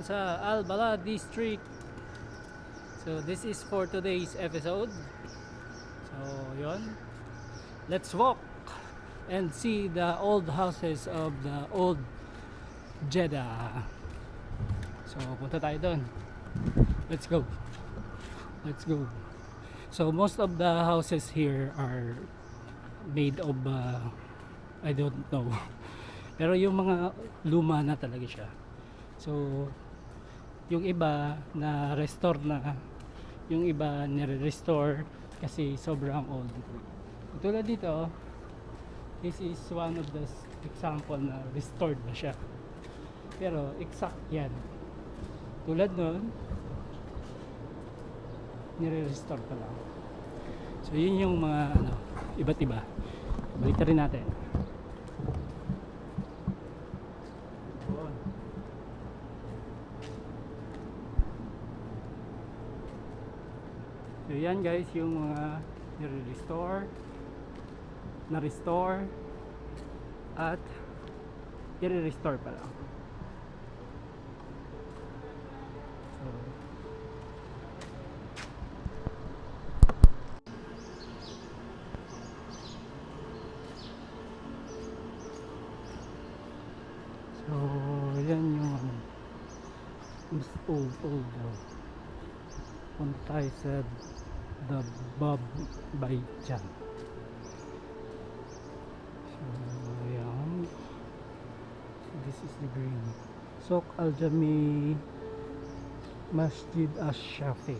sa Al Balad District. So this is for today's episode. So yon, let's walk and see the old houses of the old Jeddah. So punta tayo doon. Let's go. Let's go. So most of the houses here are made of I don't know. Pero yung mga luma na talaga siya. So yung iba na restore na, yung iba nire-restore kasi sobrang old. Tulad dito, this is one of the example na restored na siya. Pero exact yan. Tulad nun, nire-restore pa lang. So yun yung mga iba't iba. Balik rin natin. So yan guys, yung mga nire-restore, na-restore at i-restore pa lang. So yan yung mas old punta tayo sa the Bob by Jan. So yan, so this is the green Souk Al Jami Masjid Ash-Shafi.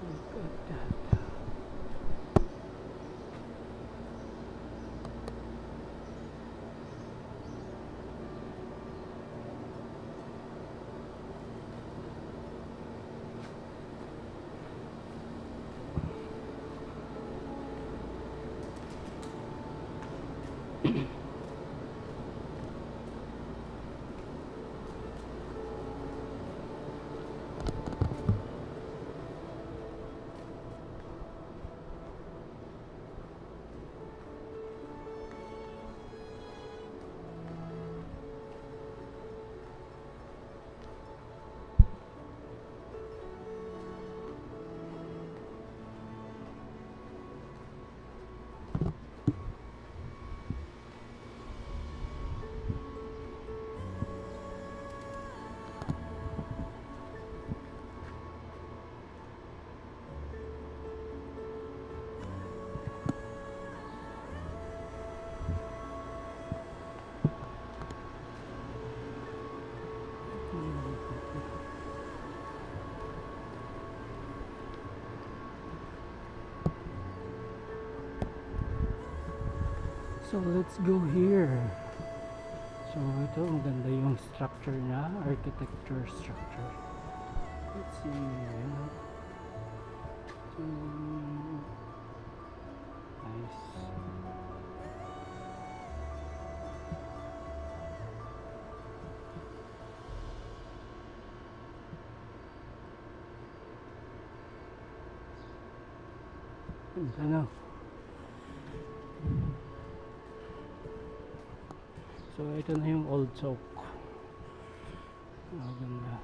Look at that. So let's go here. So ito maganda yung structure niya, architecture structure. Let's see. Nice. Ano? So ito na yung old souk. Maganda.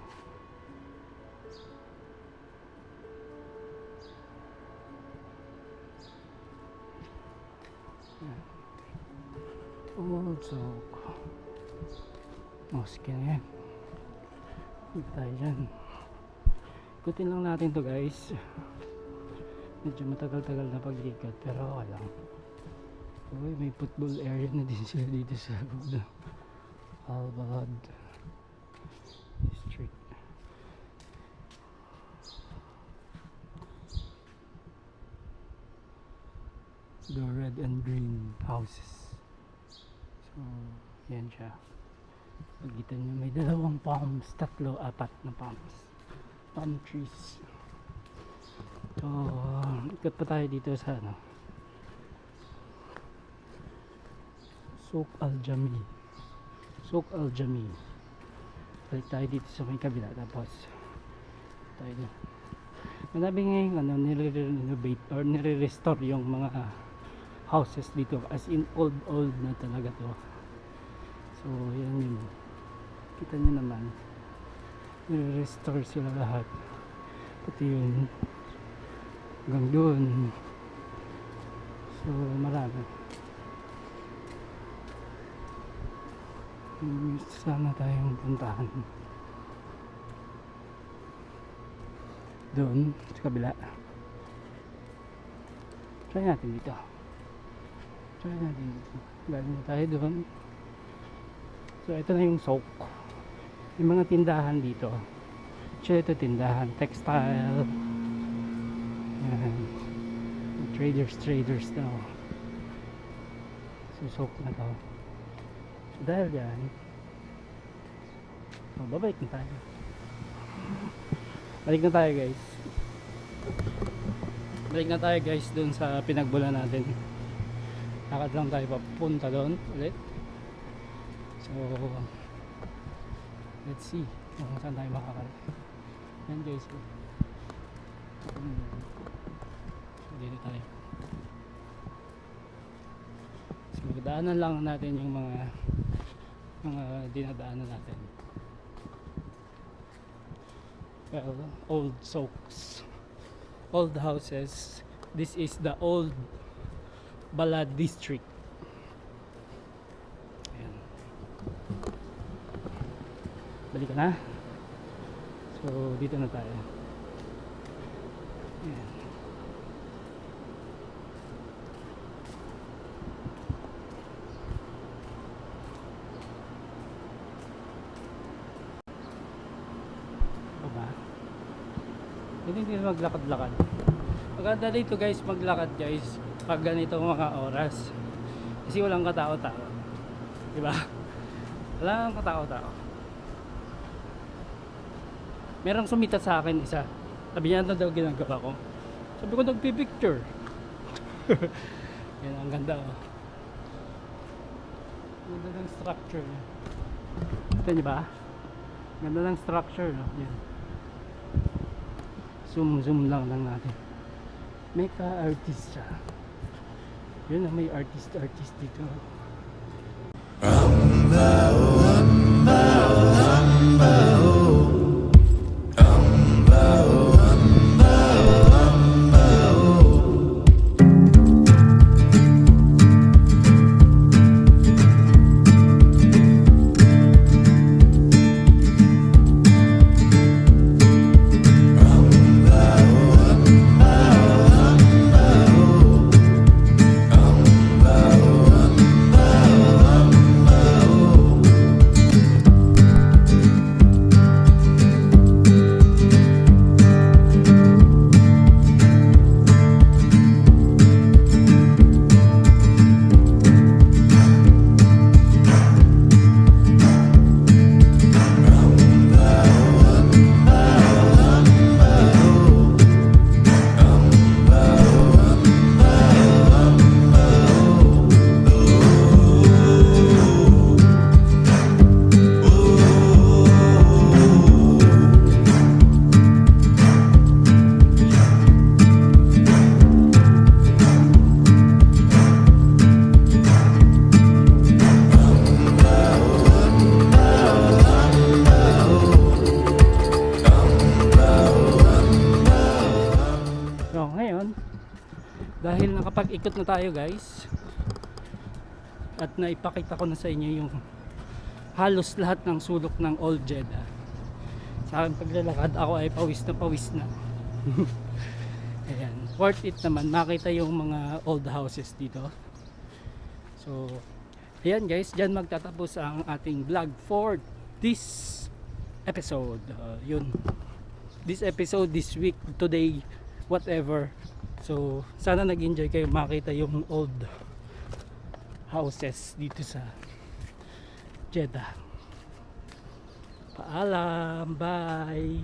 Old souk. Mosque na yan. Hindi tayo dyan. Ikutin lang natin to guys. Medyo matagal-tagal na pag-ikot pero okay lang. Uy, may football area na din sila dito sa Al Balad District. The red and green houses. So, yan siya. Pagkita nyo may dalawang palms, tatlo, apat na palms. Palm trees. So, ikot pa tayo dito sa Souk Al Jami. Souk Al Jami. Balik tayo dito sa may kabila. Tapos tayo na. Marami ngayon nire-renovate or nire-restore yung mga houses dito. As in old na talaga to. So yan yun, kita nyo naman, nire-restore sila lahat, pati yun hanggang doon. So marami. Sana tayong puntahan doon sa kabila. Try natin dito. Galing na tayo doon. So ito na yung soak. Yung mga tindahan dito. Actually ito tindahan, textile. Yan. Traders daw. So soak na to. So dahil yan, babalik na tayo. Balik na tayo guys. Balik na tayo guys doon sa pinagbulan natin. Lakad lang tayo papunta doon ulit. So let's see kung saan tayo makakarating. Yan guys. So dito tayo. So magdaanan lang natin yung mga dinadaanan natin. Well, old soaks, old houses. This is the old Balad district. Ayan. Balik ka na. So dito na tayo. Ayan. Hindi maglakad-lakad. Maganda dito guys, maglakad guys pag ganito mga oras. Kasi walang katao-tao. Diba? Walang katao-tao. Merong sumita sa akin isa. Sabi niya, ano daw ginagawa ko? Sabi ko, nagpipicture. Yan, ang ganda oh. Ganda ng structure niya. Ito niyo ba? Ganda ng structure no? Yan. Zoom lang natin. Meka artist siya. Yun na, may artist dito. Dahil nakapag-ikot na tayo guys at naipakita ko na sa inyo yung halos lahat ng sulok ng Old Jeddah. Sa aking paglalakad ako ay pawis na ayan, worth it naman makita yung mga old houses dito. So ayan guys, dyan magtatapos ang ating vlog for this episode. Yun, this episode, this week, today, whatever. So sana nag-enjoy kayo makita yung old houses dito sa Jeddah. Paalam, bye.